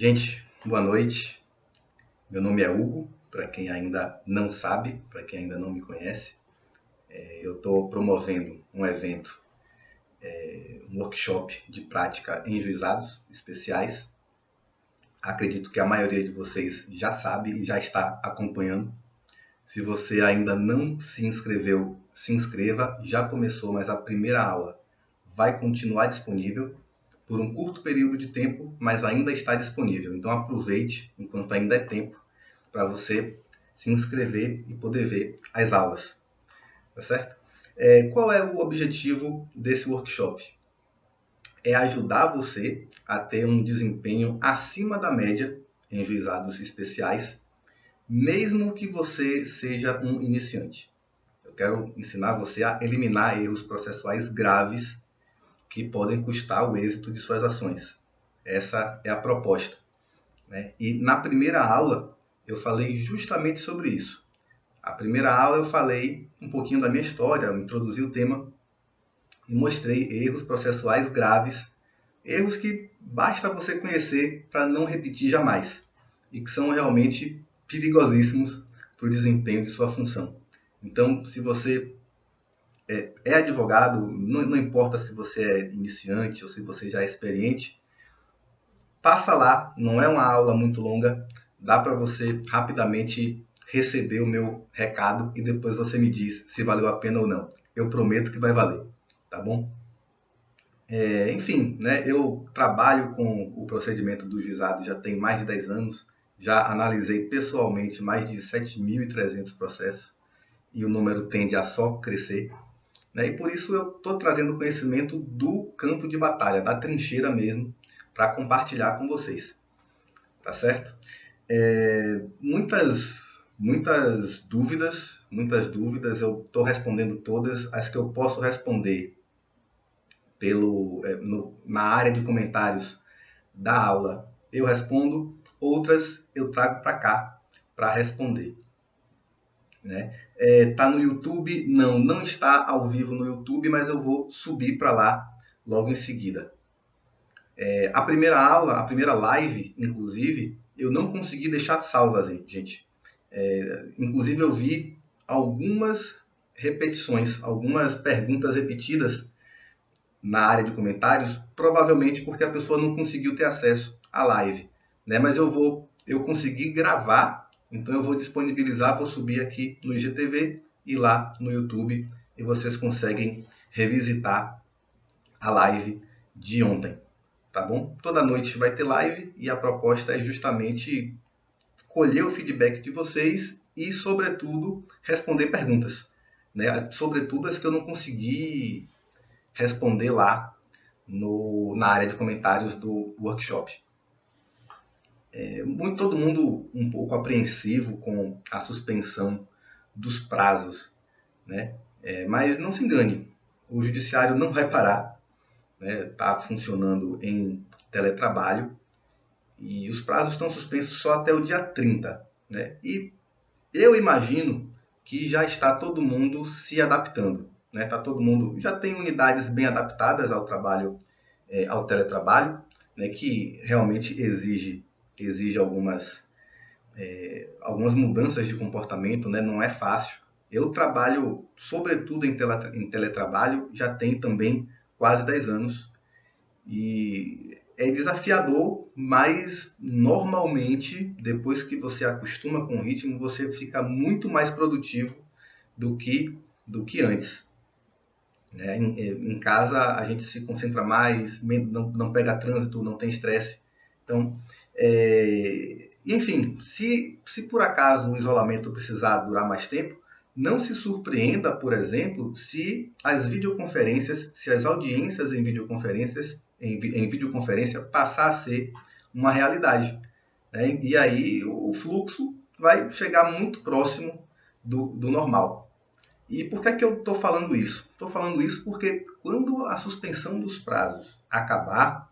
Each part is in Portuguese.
Gente, boa noite. Meu nome é Hugo, para quem ainda não sabe, para quem ainda não me conhece. Eu estou promovendo um evento, um workshop de prática em juizados especiais. Acredito que a maioria de vocês já sabe e já está acompanhando. Se você ainda não se inscreveu, se inscreva. Já começou, mas a primeira aula vai continuar disponível por um curto período de tempo, mas ainda está disponível. Então aproveite enquanto ainda é tempo para você se inscrever e poder ver as aulas, tá certo? Qual é o objetivo desse workshop? É ajudar você a ter um desempenho acima da média em juizados especiais, mesmo que você seja um iniciante. Eu quero ensinar você a eliminar erros processuais graves que podem custar o êxito de suas ações. Essa é a proposta, né? E na primeira aula eu falei justamente sobre isso. A primeira aula eu falei um pouquinho da minha história, introduzi o tema e mostrei erros processuais graves, erros que basta você conhecer para não repetir jamais e que são realmente perigosíssimos para o desempenho de sua função. Então, se você é advogado, não importa se você é iniciante ou se você já é experiente, passa lá, não é uma aula muito longa, dá para você rapidamente receber o meu recado e depois você me diz se valeu a pena ou não. Eu prometo que vai valer, tá bom? Enfim, né, eu trabalho com o procedimento do juizado já tem mais de 10 anos, já analisei pessoalmente mais de 7.300 processos e o número tende a só crescer, né? E por isso eu estou trazendo conhecimento do campo de batalha, da trincheira mesmo, para compartilhar com vocês, tá certo? Muitas dúvidas, eu estou respondendo todas as que eu posso responder na área de comentários da aula, eu respondo, outras eu trago para cá para responder, né? Tá no YouTube? Não está ao vivo no YouTube, mas eu vou subir para lá logo em seguida. A primeira aula, a primeira live, inclusive, eu não consegui deixar salva, gente. Inclusive eu vi algumas repetições, algumas perguntas repetidas na área de comentários, provavelmente porque a pessoa não conseguiu ter acesso à live, né? Mas eu consegui gravar, então eu vou disponibilizar, vou subir aqui no IGTV e lá no YouTube e vocês conseguem revisitar a live de ontem, tá bom? Toda noite vai ter live e a proposta é justamente colher o feedback de vocês e, sobretudo, responder perguntas, né? Sobretudo as que eu não consegui responder lá na área de comentários do workshop. Todo mundo um pouco apreensivo com a suspensão dos prazos, né? Mas não se engane, o judiciário não vai parar, né? Está funcionando em teletrabalho e os prazos estão suspensos só até o dia 30, né? E eu imagino que já está todo mundo se adaptando, né? Tá todo mundo já tem unidades bem adaptadas ao trabalho, ao teletrabalho, né? Que realmente exige algumas mudanças de comportamento, né? Não é fácil. Eu trabalho, sobretudo em teletrabalho, já tem também quase 10 anos e é desafiador, mas normalmente, depois que você acostuma com o ritmo, você fica muito mais produtivo do que antes, né? Em casa a gente se concentra mais, não pega trânsito, não tem estresse. Então, enfim, se por acaso o isolamento precisar durar mais tempo, não se surpreenda, por exemplo, se as audiências em videoconferência passar a ser uma realidade, né? E aí o fluxo vai chegar muito próximo do normal. E por que eu estou falando isso? Estou falando isso porque quando a suspensão dos prazos acabar,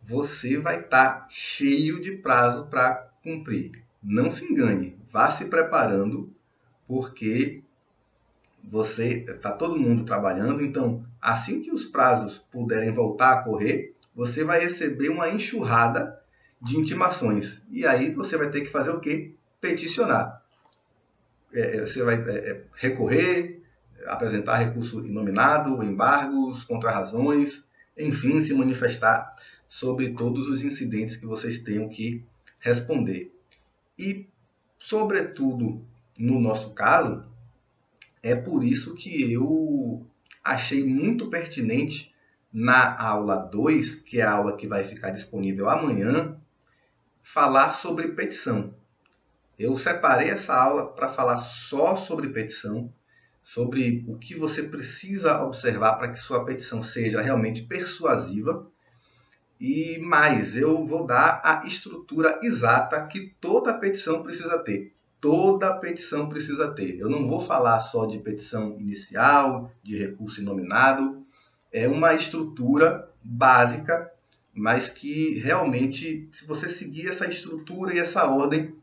você vai estar cheio de prazo para cumprir. Não se engane, vá se preparando, porque está todo mundo trabalhando, então assim que os prazos puderem voltar a correr, você vai receber uma enxurrada de intimações. E aí você vai ter que fazer o quê? Peticionar. Você vai recorrer, apresentar recurso inominado, embargos, contrarrazões, enfim, se manifestar sobre todos os incidentes que vocês tenham que responder. E, sobretudo, no nosso caso, é por isso que eu achei muito pertinente na aula 2, que é a aula que vai ficar disponível amanhã, falar sobre petição. Eu separei essa aula para falar só sobre petição, sobre o que você precisa observar para que sua petição seja realmente persuasiva. E mais, eu vou dar a estrutura exata que toda petição precisa ter. Toda petição precisa ter. Eu não vou falar só de petição inicial, de recurso inominado. É uma estrutura básica, mas que realmente, se você seguir essa estrutura e essa ordem,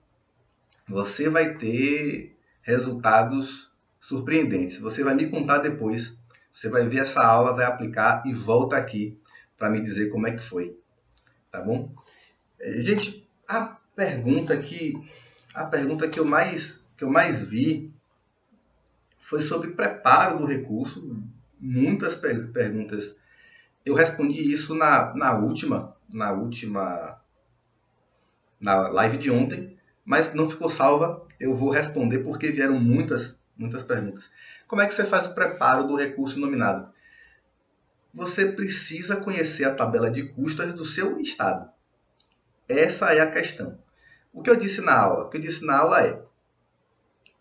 você vai ter resultados surpreendentes. Você vai me contar depois, você vai ver essa aula, vai aplicar e volta aqui para me dizer como é que foi, tá bom? Gente, a pergunta que eu mais vi foi sobre preparo do recurso. Muitas perguntas. Eu respondi isso na última live de ontem, mas não ficou salva. Eu vou responder porque vieram muitas perguntas. Como é que você faz o preparo do recurso nominado? Você precisa conhecer a tabela de custas do seu estado. Essa é a questão. O que eu disse na aula? O que eu disse na aula é: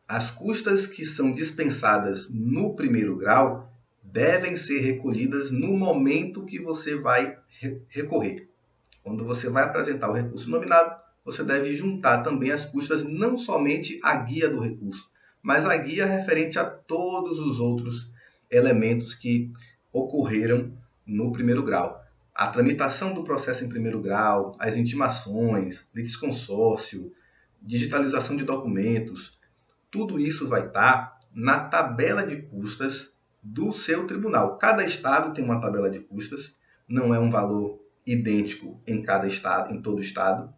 as custas que são dispensadas no primeiro grau devem ser recolhidas no momento que você vai recorrer. Quando você vai apresentar o recurso nominado, você deve juntar também as custas, não somente a guia do recurso, mas a guia referente a todos os outros elementos que ocorreram no primeiro grau. A tramitação do processo em primeiro grau, as intimações, litisconsórcio, digitalização de documentos, tudo isso vai estar na tabela de custas do seu tribunal. Cada estado tem uma tabela de custas, não é um valor idêntico em cada estado, em todo o estado.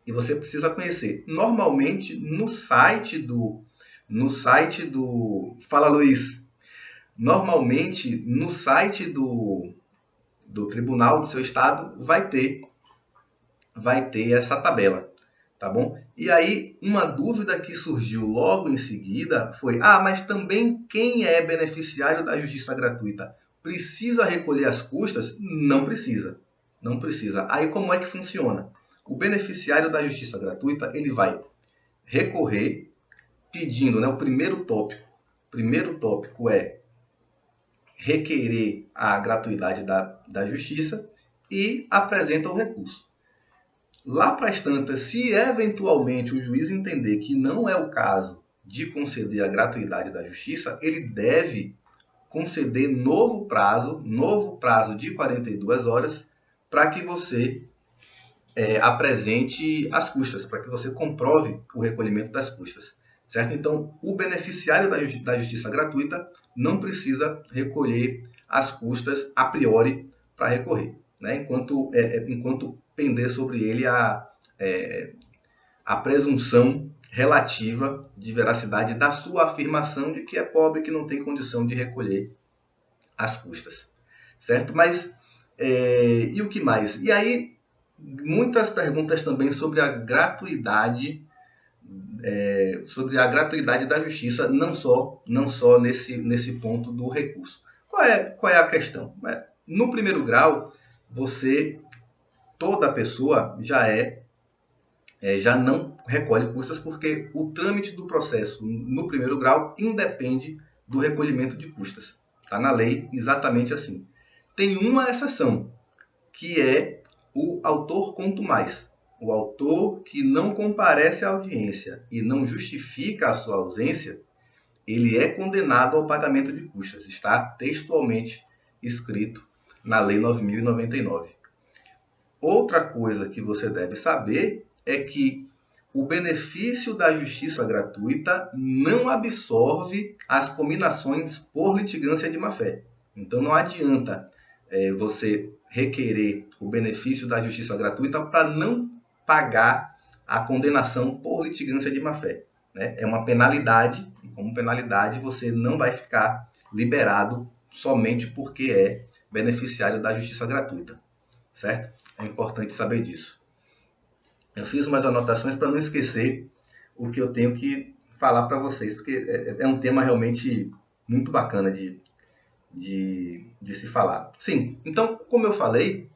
E você precisa conhecer. Normalmente, no site do... Fala, Luiz. Normalmente, no site do tribunal do seu estado, vai ter essa tabela, tá bom? E aí, uma dúvida que surgiu logo em seguida foi: mas também quem é beneficiário da justiça gratuita precisa recolher as custas? Não precisa. Não precisa. Aí, como é que funciona? O beneficiário da justiça gratuita, ele vai recorrer pedindo, o primeiro tópico é requerer a gratuidade da justiça e apresenta o recurso. Lá para as tantas, se eventualmente o juiz entender que não é o caso de conceder a gratuidade da justiça, ele deve conceder novo prazo de 42 horas para que você apresente as custas, para que você comprove o recolhimento das custas, certo? Então, o beneficiário da justiça gratuita não precisa recolher as custas a priori para recorrer, né? Enquanto pender sobre ele a presunção relativa de veracidade da sua afirmação de que é pobre, que não tem condição de recolher as custas, certo? Mas, e o que mais? E aí, muitas perguntas também sobre a gratuidade, da justiça, não só nesse ponto do recurso. Qual é a questão? No primeiro grau, toda pessoa já não recolhe custas, porque o trâmite do processo no primeiro grau independe do recolhimento de custas. Está na lei exatamente assim. Tem uma exceção, que é o autor quanto mais. O autor que não comparece à audiência e não justifica a sua ausência, ele é condenado ao pagamento de custas. Está textualmente escrito na Lei 9.099. Outra coisa que você deve saber é que o benefício da justiça gratuita não absorve as cominações por litigância de má-fé. Então, não adianta você requerer o benefício da justiça gratuita para não pagar a condenação por litigância de má-fé. Né? É uma penalidade, e como penalidade você não vai ficar liberado somente porque é beneficiário da justiça gratuita, certo? É importante saber disso. Eu fiz umas anotações para não esquecer o que eu tenho que falar para vocês, porque é um tema realmente muito bacana de se falar. Sim, então, como eu falei,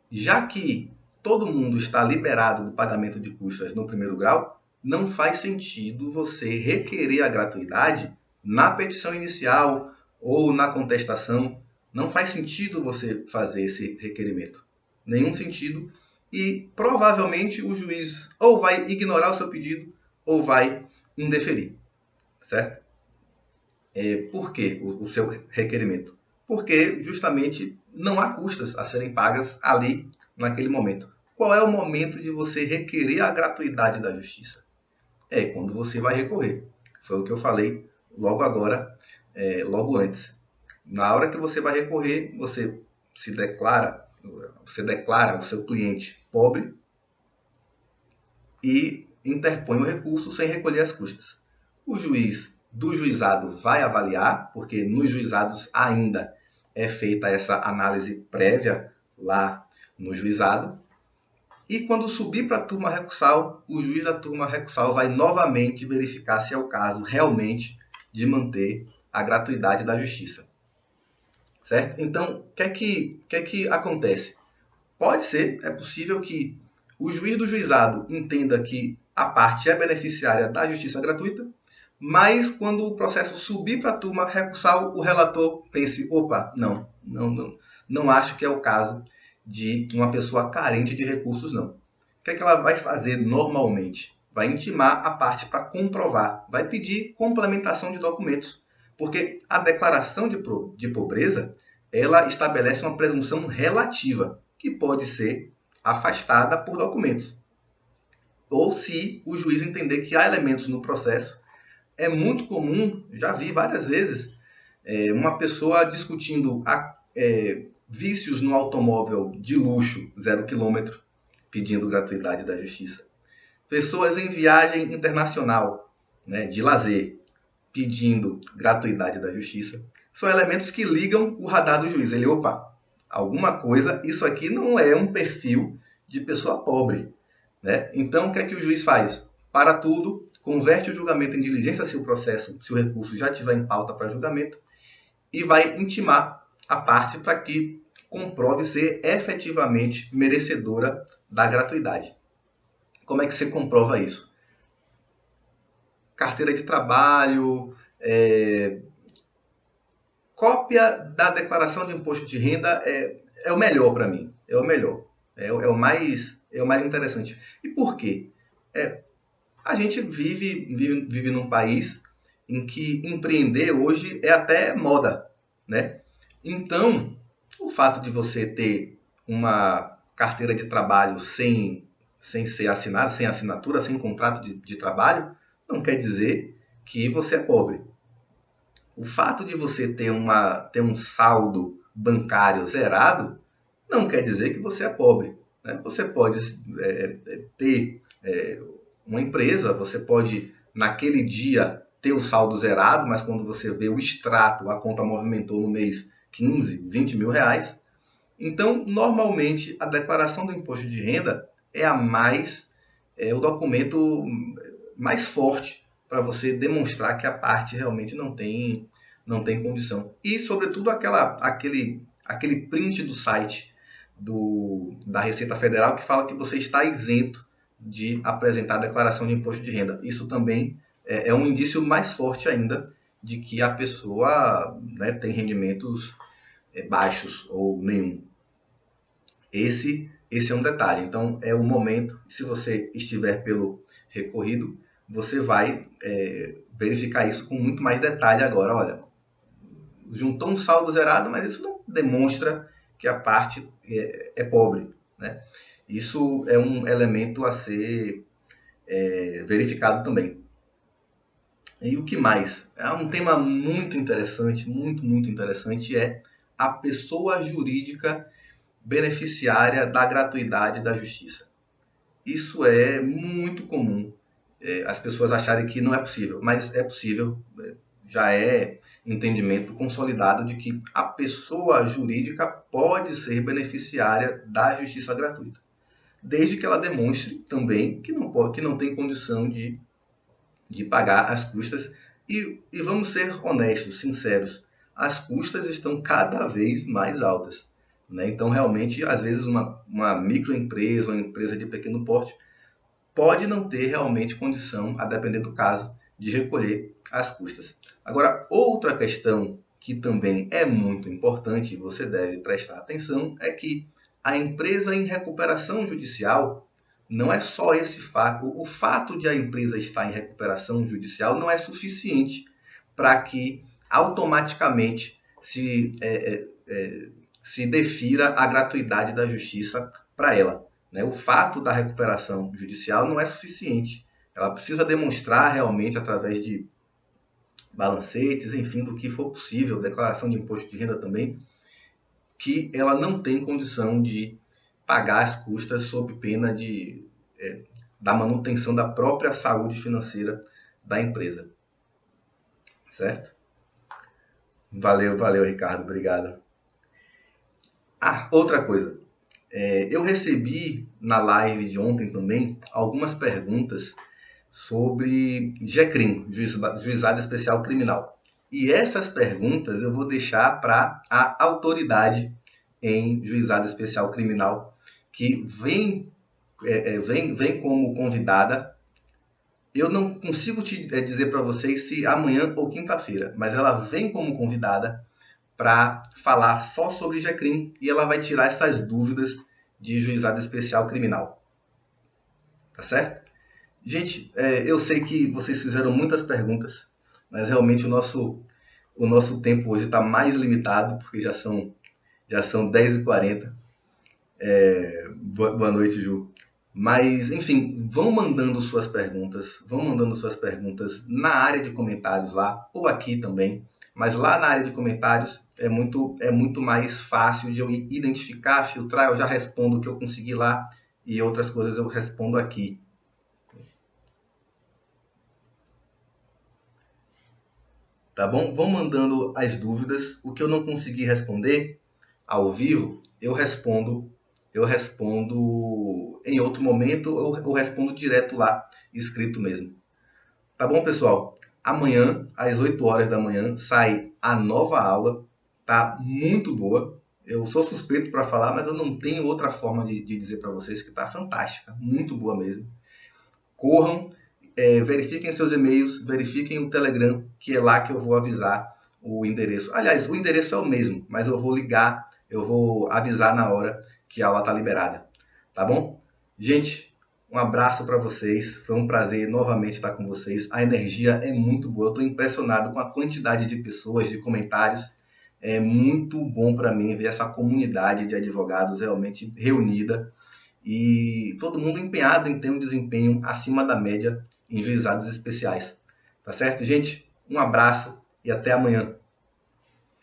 já que todo mundo está liberado do pagamento de custas no primeiro grau, não faz sentido você requerer a gratuidade na petição inicial ou na contestação. Não faz sentido você fazer esse requerimento. Nenhum sentido. E provavelmente o juiz ou vai ignorar o seu pedido ou vai indeferir. Certo? Por que o seu requerimento? Porque justamente não há custas a serem pagas ali, naquele momento. Qual é o momento de você requerer a gratuidade da justiça? É quando você vai recorrer. Foi o que eu falei logo agora, logo antes. Na hora que você vai recorrer, você declara o seu cliente pobre e interpõe o recurso sem recolher as custas. O juiz do juizado vai avaliar, porque nos juizados ainda é feita essa análise prévia lá no juizado. E quando subir para a turma recursal, o juiz da turma recursal vai novamente verificar se é o caso realmente de manter a gratuidade da justiça. Certo? Então, o que é que acontece? Pode ser, é possível que o juiz do juizado entenda que a parte é beneficiária da justiça gratuita, mas quando o processo subir para a turma recursal, o relator pense, opa, não acho que é o caso de uma pessoa carente de recursos, não. O que é que ela vai fazer normalmente? Vai intimar a parte para comprovar, vai pedir complementação de documentos, porque a declaração de pobreza, ela estabelece uma presunção relativa, que pode ser afastada por documentos. Ou se o juiz entender que há elementos no processo. É muito comum, já vi várias vezes, uma pessoa discutindo vícios no automóvel de luxo, 0 km, pedindo gratuidade da justiça. Pessoas em viagem internacional, né, de lazer, pedindo gratuidade da justiça. São elementos que ligam o radar do juiz. Ele, opa, alguma coisa, isso aqui não é um perfil de pessoa pobre. Né? Então, o que é que o juiz faz? Para tudo, converte o julgamento em diligência se o recurso já estiver em pauta para julgamento, e vai intimar a parte para que comprove ser efetivamente merecedora da gratuidade. Como é que você comprova isso? Carteira de trabalho, cópia da declaração de imposto de renda é o melhor para mim. É o melhor. É o mais interessante. E por quê? A gente vive num país em que empreender hoje é até moda, né? Então, o fato de você ter uma carteira de trabalho sem ser assinada, sem assinatura, sem contrato de trabalho, não quer dizer que você é pobre. O fato de você ter um saldo bancário zerado não quer dizer que você é pobre. Né? Você pode ter uma empresa, você pode, naquele dia, ter o saldo zerado, mas quando você vê o extrato, a conta movimentou no mês 15, 20 mil reais. Então, normalmente, a declaração do imposto de renda é o documento mais forte para você demonstrar que a parte realmente não tem condição. E, sobretudo, aquele print do site da Receita Federal que fala que você está isento de apresentar a declaração de imposto de renda. Isso também é um indício mais forte ainda de que a pessoa, né, tem rendimentos baixos ou nenhum. Esse é um detalhe. Então, é o momento, se você estiver pelo recorrido, você vai verificar isso com muito mais detalhe agora. Olha, juntou um saldo zerado, mas isso não demonstra que a parte é pobre, né? Isso é um elemento a ser verificado também. E o que mais? Um tema muito interessante, muito interessante, é a pessoa jurídica beneficiária da gratuidade da justiça. isso é muito comum. As pessoas acharem que não é possível, mas é possível. Já é entendimento consolidado de que a pessoa jurídica pode ser beneficiária da justiça gratuita, desde que ela demonstre também que não pode, que não tem condição de pagar as custas. E vamos ser honestos, sinceros, as custas estão cada vez mais altas. Né? Então, realmente, às vezes, uma microempresa, uma empresa de pequeno porte, pode não ter realmente condição, a depender do caso, de recolher as custas. Agora, outra questão que também é muito importante e você deve prestar atenção é que a empresa em recuperação judicial não é só esse fato. O fato de a empresa estar em recuperação judicial não é suficiente para que automaticamente se defira a gratuidade da justiça para ela. Né? O fato da recuperação judicial não é suficiente. Ela precisa demonstrar realmente, através de balancetes, enfim, do que for possível, declaração de imposto de renda também, que ela não tem condição de pagar as custas sob pena da manutenção da própria saúde financeira da empresa. Certo? Valeu, Ricardo. Obrigado. Outra coisa. Eu recebi na live de ontem também algumas perguntas sobre GECRIM, Juizado Especial Criminal. E essas perguntas eu vou deixar para a autoridade em Juizado Especial Criminal, que vem como convidada. Eu não consigo te dizer para vocês se amanhã ou quinta-feira, mas ela vem como convidada para falar só sobre GECRIM e ela vai tirar essas dúvidas de Juizado Especial Criminal. Tá certo? Gente, eu sei que vocês fizeram muitas perguntas, mas realmente o nosso tempo hoje está mais limitado, porque já são 10h40. Boa noite, Ju. Mas, enfim, vão mandando suas perguntas na área de comentários lá, ou aqui também. Mas lá na área de comentários é muito mais fácil de eu identificar, filtrar. Eu já respondo o que eu consegui lá e outras coisas eu respondo aqui. Tá bom? Vão mandando as dúvidas. O que eu não consegui responder ao vivo, eu respondo em outro momento, ou respondo direto lá, escrito mesmo. Tá bom, pessoal? Amanhã, às 8 horas da manhã, sai a nova aula. Tá muito boa. Eu sou suspeito para falar, mas eu não tenho outra forma de dizer para vocês que tá fantástica. Muito boa mesmo. Corram, verifiquem seus e-mails, verifiquem o Telegram, que é lá que eu vou avisar o endereço. Aliás, o endereço é o mesmo, mas eu vou ligar, eu vou avisar na hora que a aula está liberada. Tá bom? Gente, um abraço para vocês. Foi um prazer novamente estar com vocês. A energia é muito boa. Eu estou impressionado com a quantidade de pessoas, de comentários. É muito bom para mim ver essa comunidade de advogados realmente reunida e todo mundo empenhado em ter um desempenho acima da média em juizados especiais. Tá certo, gente? Um abraço e até amanhã.